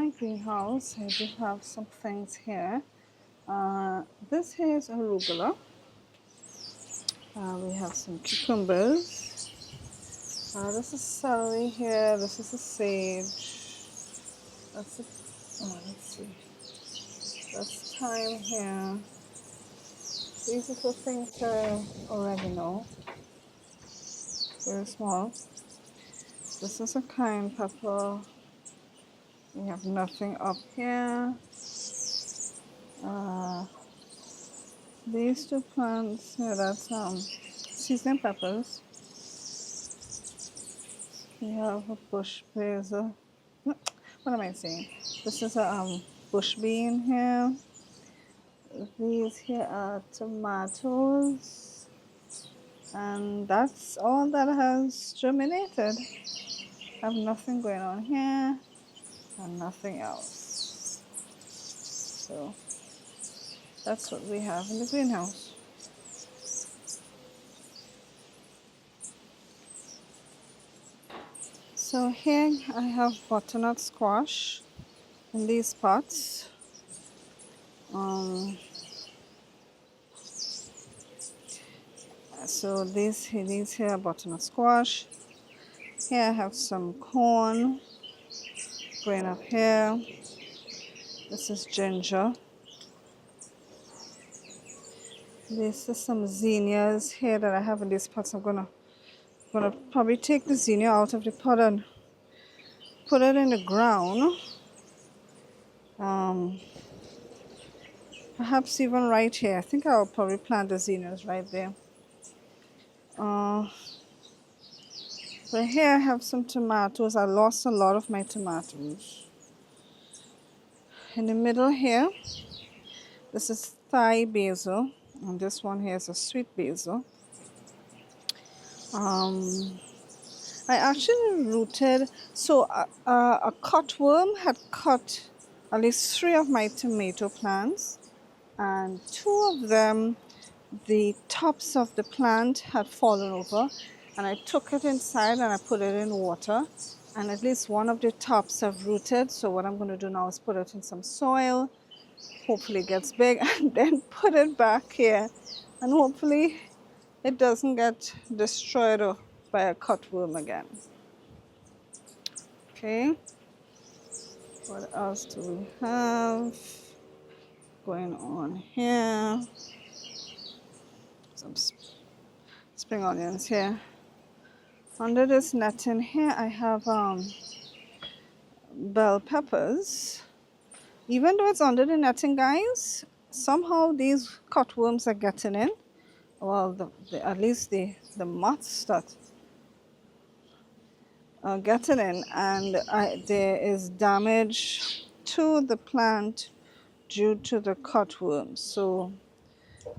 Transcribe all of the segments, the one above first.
my greenhouse, I do have some things here. This here is arugula. We have some cucumbers. This is celery here. This is a sage. That's a, let's see. That's thyme here. These little things are oregano. Very small. This is a cayenne pepper. We have nothing up here. These two plants here, that's seasoning peppers. We have a bush basil. What am I saying? This is a bush bean here. These here are tomatoes. And that's all that has germinated. I have nothing going on here and nothing else. So that's what we have in the greenhouse. So here I have butternut squash in these pots. So these here are butternut squash. Here I have some corn growing up here. This is ginger. This is some zinnias here that I have in these pots. I'm gonna probably take the zinnia out of the pot and put it in the ground. Perhaps even right here. I think I'll probably plant the zinnias right there. But here I have some tomatoes. I lost a lot of my tomatoes. In the middle here, this is Thai basil, and this one here is a sweet basil. I actually rooted, so a cutworm had cut at least 3 of my tomato plants, and 2 of them, the tops of the plant had fallen over, and I took it inside and I put it in water, and at least one of the tops have rooted. So what I'm going to do now is put it in some soil, hopefully it gets big, and then put it back here, and hopefully it doesn't get destroyed by a cutworm again. Okay, what else do we have going on here? Some spring onions here. Under this netting here, I have bell peppers. Even though it's under the netting, guys, somehow these cutworms are getting in. Well, at least the moths start getting in, and there is damage to the plant due to the cutworms. So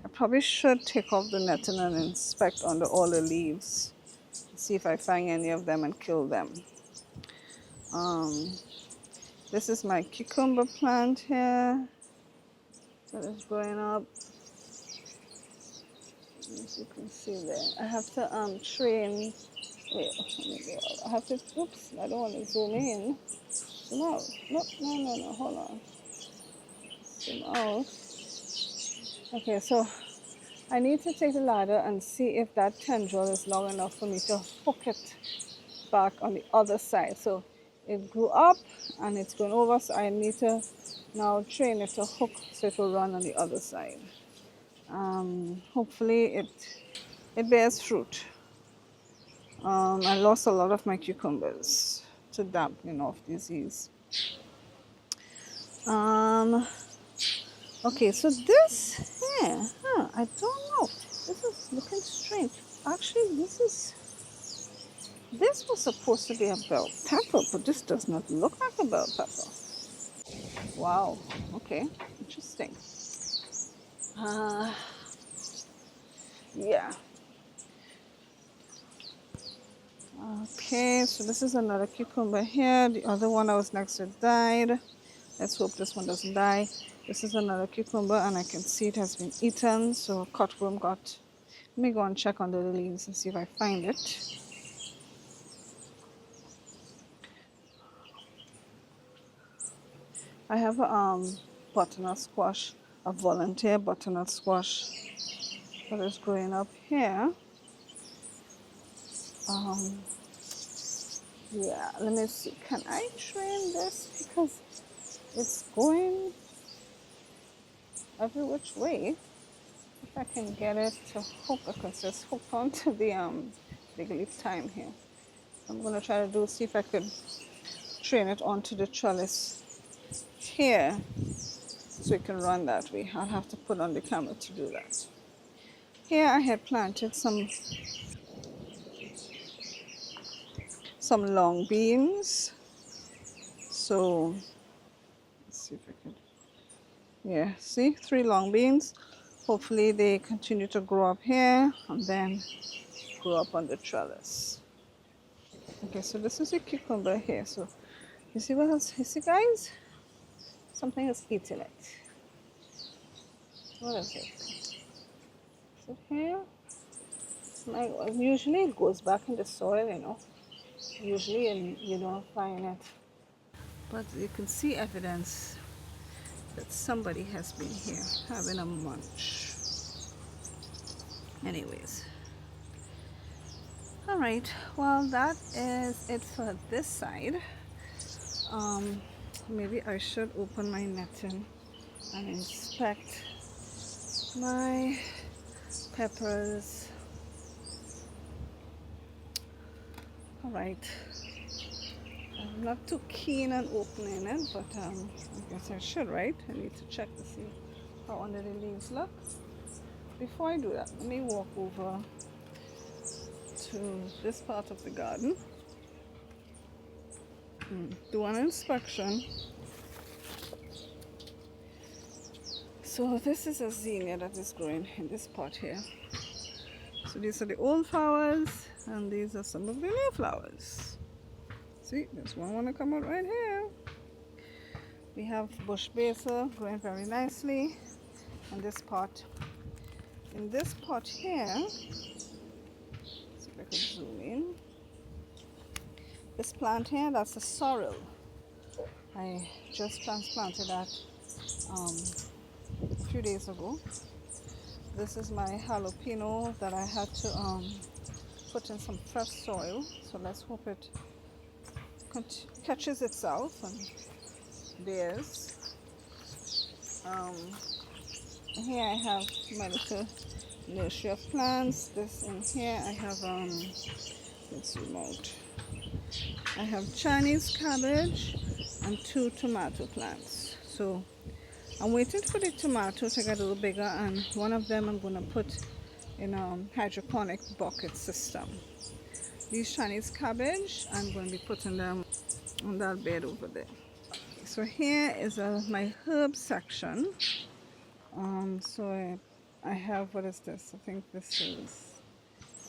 I probably should take off the netting and inspect under all the leaves, see if I find any of them and kill them. This is my cucumber plant here that is growing up. As you can see there, I have to train. Wait, let me go out. I have to. Oops! I don't want to zoom in. Zoom out. No. Hold on. Zoom out. Okay, so I need to take the ladder and see if that tendril is long enough for me to hook it back on the other side. So it grew up and it's going over, so I need to now train it to hook so it will run on the other side. Hopefully it bears fruit. I lost a lot of my cucumbers to dampening off disease. Okay, so this here, I don't know. This is looking strange. Actually, this was supposed to be a bell pepper, but this does not look like a bell pepper. Wow, okay, interesting. Yeah. Okay, so this is another cucumber here. The other one that was next to it died. Let's hope this one doesn't die. This is another cucumber, and I can see it has been eaten, so a cutworm got. Let me go and check under the leaves and see if I find it. I have a butternut squash, a volunteer butternut squash that is growing up here. Um, yeah, let me see. Can I train this? Because it's going every which way. If I can get it to hook, because it's hooked onto the big leaf thyme here. I'm gonna try to see if I could train it onto the trellis here so it can run that way. I'll have to put on the camera to do that. Here I had planted some long beans. So let's see if I can. Yeah, see, 3 long beans. Hopefully they continue to grow up here and then grow up on the trellis. Okay, so this is a cucumber here. So you see what else? You see, guys? Something is eating it. What is it? Is it here? Usually it goes back in the soil, you know. Usually you don't find it. But you can see evidence that somebody has been here having a munch. Anyways. Alright, well that is it for this side. Maybe I should open my netting and inspect my peppers. Alright, I'm not too keen on opening it, but I guess I should, right? I need to check to see how under the leaves look. Before I do that, let me walk over to this part of the garden, do an inspection. So this is a zinnia that is growing in this pot here. So these are the old flowers and these are some of the new flowers. See, there's one want to come out right here. We have bush basil growing very nicely in this pot. In this pot here, see if I can zoom in. This plant here, that's a sorrel. I just transplanted that a few days ago. This is my jalapeno that I had to put in some fresh soil. So let's hope it catches itself and bears. Here I have my little nursery of plants. This in here I have let's zoom out. I have Chinese cabbage and 2 tomato plants. So I'm waiting for the tomato to get a little bigger, and one of them I'm going to put in a hydroponic bucket system. These Chinese cabbage, I'm going to be putting them on that bed over there. So here is my herb section. So I have, what is this? I think this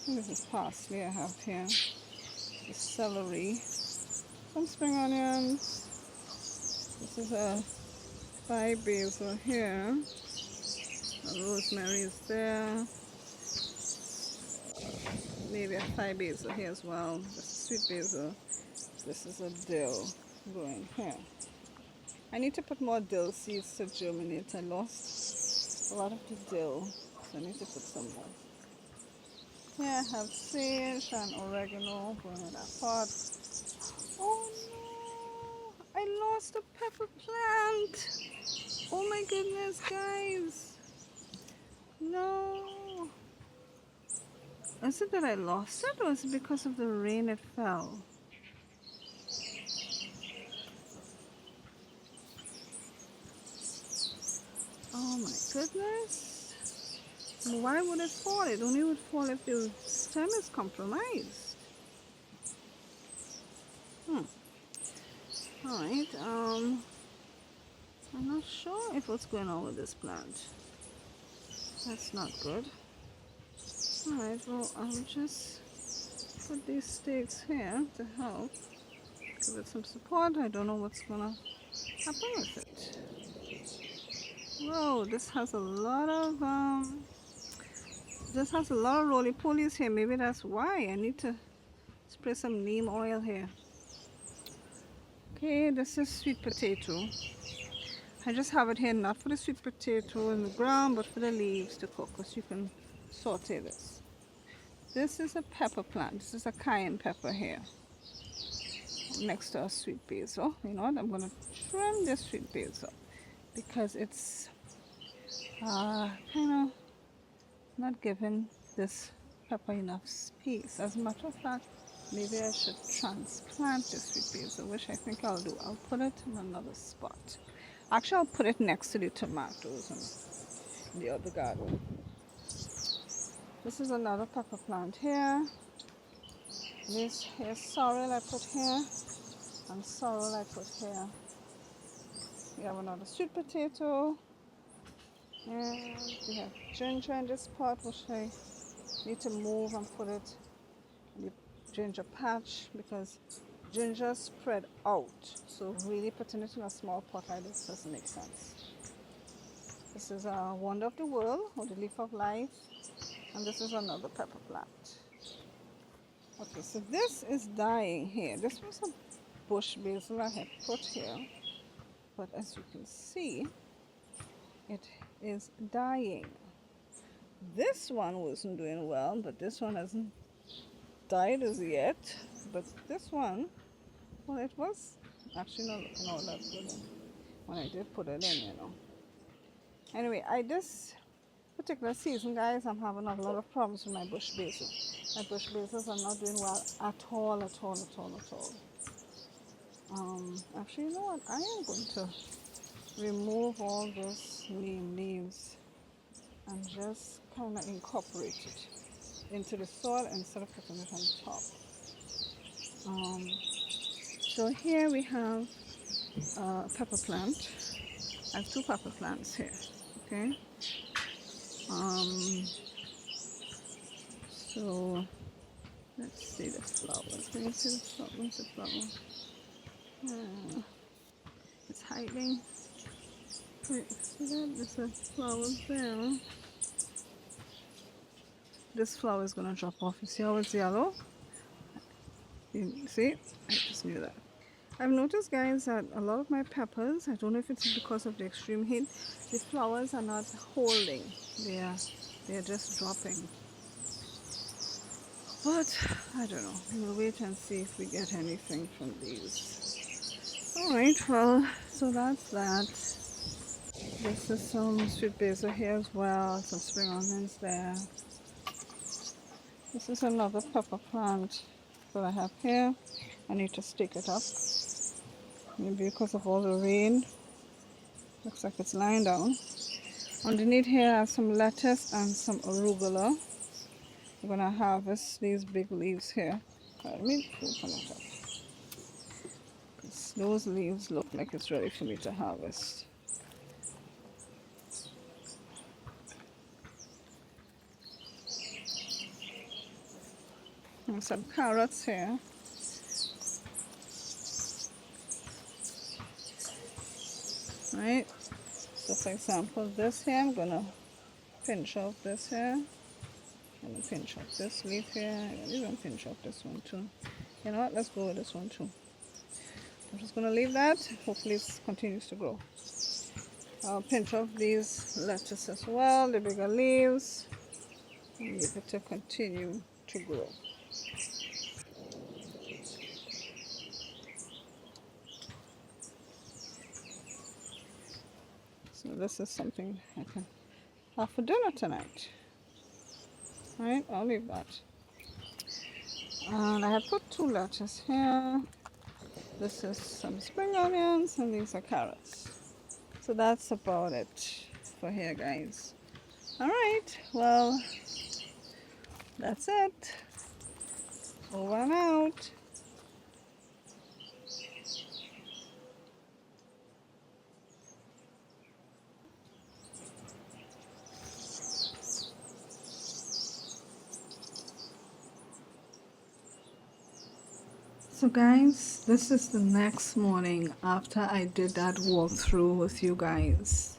is parsley I have here. The celery, some spring onions. This is a Thai basil here. Rosemary is there. Maybe a Thai basil here as well. This is sweet basil. This is a dill growing here. I need to put more dill seeds to germinate. I lost a lot of the dill, so I need to put some more. Here I have sage and oregano growing in that pot. Oh no! I lost a pepper plant! Oh my goodness, guys! No! Is it that I lost it, or is it because of the rain it fell? Oh my goodness! Why would it fall? It only would fall if the stem is compromised. Alright, I'm not sure if what's going on with this plant. That's not good. Alright, well, I'll just put these stakes here to help. Give it some support. I don't know what's gonna happen with it. Whoa, this has a lot of roly-polies here. Maybe that's why. I need to spray some neem oil here. Okay, this is sweet potato. I just have it here not for the sweet potato in the ground, but for the leaves to cook, because you can saute this. This is a pepper plant. This is a cayenne pepper here next to a sweet basil. You know what? I'm going to trim this sweet basil because it's kind of not giving this pepper enough space. As a matter of fact, maybe I should transplant this sweet basil, which I think I'll do. I'll put it in another spot. Actually, I'll put it next to the tomatoes in the other garden. This is another pepper plant here. This here's sorrel I put here, and sorrel I put here. We have another sweet potato, and we have ginger in this pot, which I need to move and put it in the ginger patch because ginger spread out. So really putting it in a small pot like this doesn't make sense. This is a wonder of the world, or the leaf of life, and this is another pepper plant. Okay, so this is dying here. This was a bush basil I had put here, but as you can see, it is dying. This one wasn't doing well, but this one hasn't died as yet. But this one, well, it was actually not looking all that good when I did put it in, you know. Anyway, this particular season, guys, I'm having a lot of problems with my bush basil. My bush basils are not doing well at all. Actually, you know what? I am going to remove all those neem leaves and just kind of incorporate it into the soil instead of putting it on top. So here we have a pepper plant. I have two pepper plants here. Okay. So let's see the flowers. Can you see the flower? Where's the flower? It's hiding. Wait, see that? There's a flower there. This flower is gonna drop off. You see how it's yellow? You see? I just knew that. I've noticed, guys, that a lot of my peppers, I don't know if it's because of the extreme heat, the flowers are not holding. They are just dropping. But I don't know. We'll wait and see if we get anything from these. Alright, well, so that's that. This is some sweet basil here as well, some spring onions there. This is another pepper plant that I have here. I need to stake it up. Maybe because of all the rain. Looks like it's lying down. Underneath here I have some lettuce and some arugula. I'm going to harvest these big leaves here. Let me open it up. Those leaves look like it's ready for me to harvest. And some carrots here. Right, so for example, this here, I'm gonna pinch off this here. I'm gonna pinch off this leaf here. I'm gonna even pinch off this one too. You know what? Let's go with this one too. I'm just gonna leave that. Hopefully it continues to grow. I'll pinch off these lettuce as well, the bigger leaves, and leave it to continue to grow. So this is something I can have for dinner tonight. Alright, I'll leave that. And I have put two lettuce here. This is some spring onions and these are carrots. So that's about it for here, guys. Alright, well, that's it. Over and out. So guys, this is the next morning after I did that walkthrough with you guys.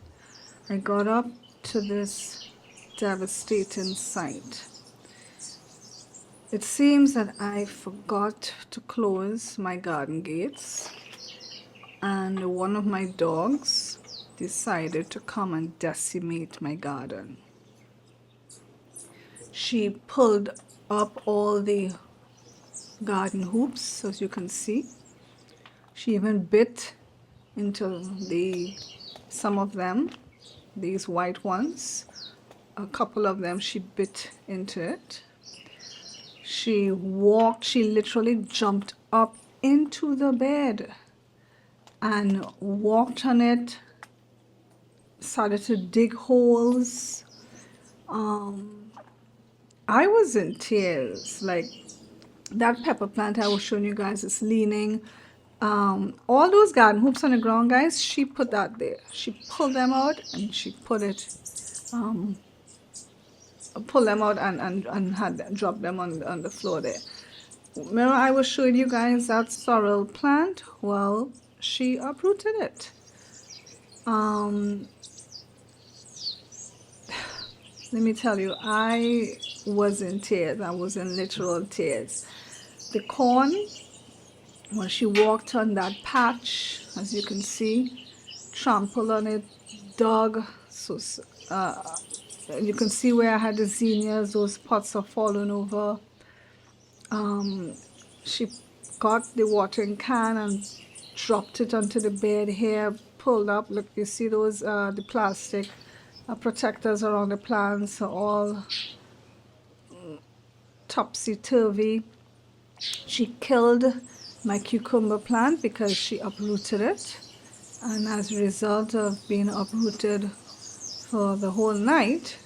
I got up to this devastating sight. It seems that I forgot to close my garden gates, and one of my dogs decided to come and decimate my garden. She pulled up all the garden hoops, as you can see. She even bit into some of them, these white ones. A couple of them she bit into it. She literally jumped up into the bed and walked on it, started to dig holes. I was in tears. Like, that pepper plant I was showing you guys is leaning. All those garden hoops on the ground, guys, she put that there. She pulled them out and she pulled them out and had dropped them on the floor there. Remember I was showing you guys that sorrel plant? Well, she uprooted it. Let me tell you, I was in tears. I was in literal tears. The corn, when she walked on that patch, as you can see, trampled on it, dug. So you can see where I had the zinnias, those pots are falling over. She got the watering can and dropped it onto the bed here, pulled up. Look, you see those, the plastic protectors around the plants are all topsy-turvy. She killed my cucumber plant because she uprooted it. And as a result of being uprooted for the whole night,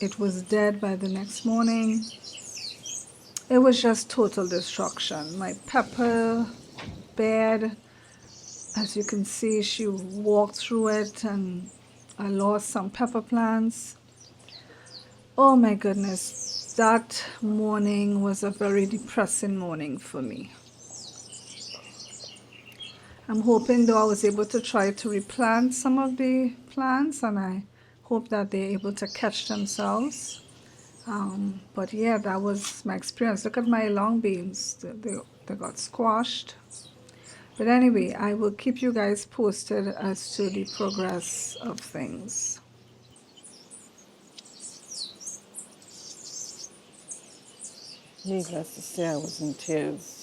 it was dead by the next morning. It was just total destruction. My pepper bed, as you can see, she walked through it and I lost some pepper plants. Oh my goodness, that morning was a very depressing morning for me. I'm hoping though I was able to try to replant some of the plants, and I hope that they're able to catch themselves. But yeah, that was my experience. Look at my long beans, they got squashed. But anyway, I will keep you guys posted as to the progress of things. Needless to say, I was in tears.